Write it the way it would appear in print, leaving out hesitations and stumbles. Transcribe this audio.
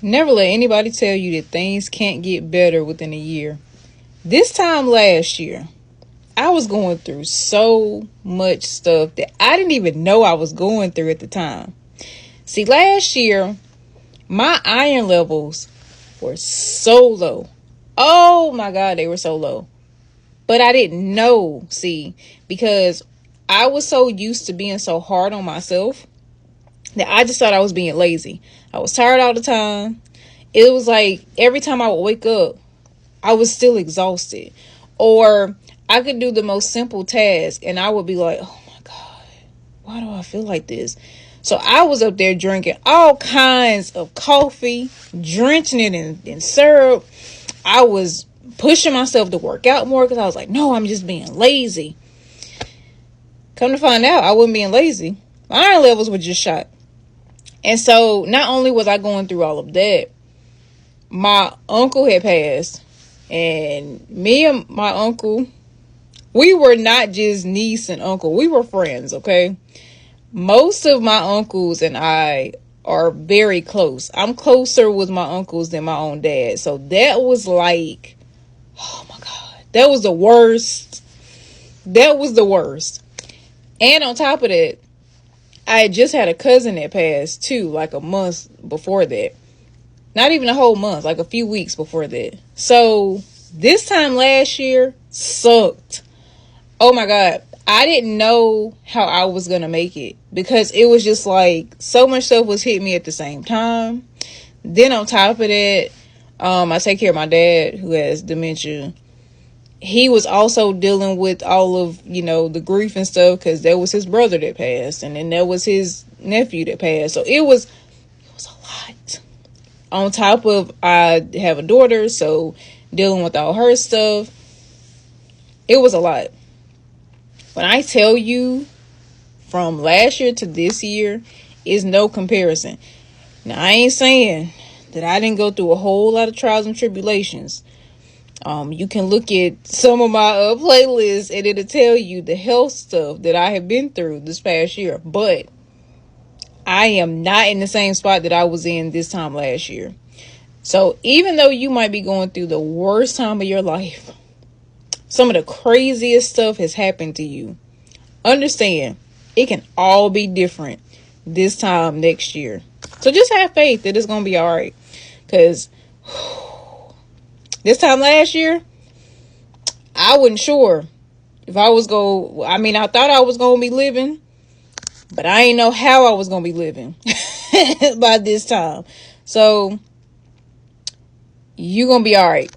Never let anybody tell you that things can't get better within a year. This time last year, I was going through so much stuff that I didn't even know I was going through at the time. See, last year, my iron levels were so low. Oh my God, they were so low. But I didn't know, see, because I was so used to being so hard on myself that I just thought I was being lazy. I was tired all the time. It was like every time I would wake up, I was still exhausted. Or I could do the most simple task and I would be like, oh my God, why do I feel like this? So I was up there drinking all kinds of coffee, drenching it in syrup. I was pushing myself to work out more because I was like, no, I'm just being lazy. Come to find out, I wasn't being lazy. My iron levels were just shot. And so not only was I going through all of that, my uncle had passed. And me and my uncle, we were not just niece and uncle. We were friends, okay? Most of my uncles and I are very close. I'm closer with my uncles than my own dad. So that was like, oh my God, that was the worst. That was the worst. And on top of that, I had just had a cousin that passed too, like a month before that. Not even a whole month, like a few weeks before that. So this time last year sucked. Oh my God. I didn't know how I was going to make it because it was just like so much stuff was hitting me at the same time. Then on top of that, I take care of my dad who has dementia. He was also dealing with all of, the grief and stuff because that was his brother that passed. And then there was his nephew that passed. So it was a lot. On top of, I have a daughter, so dealing with all her stuff, it was a lot. When I tell you from last year to this year is no comparison. Now, I ain't saying that I didn't go through a whole lot of trials and tribulations. You can look at some of my playlists and it'll tell you the health stuff that I have been through this past year. But I am not in the same spot that I was in this time last year. So even though you might be going through the worst time of your life, some of the craziest stuff has happened to you. Understand, it can all be different this time next year. So just have faith that it's going to be all right. Because this time last year, I wasn't sure if I was I thought I was going to be living, but I didn't know how I was going to be living by this time. So you're going to be all right.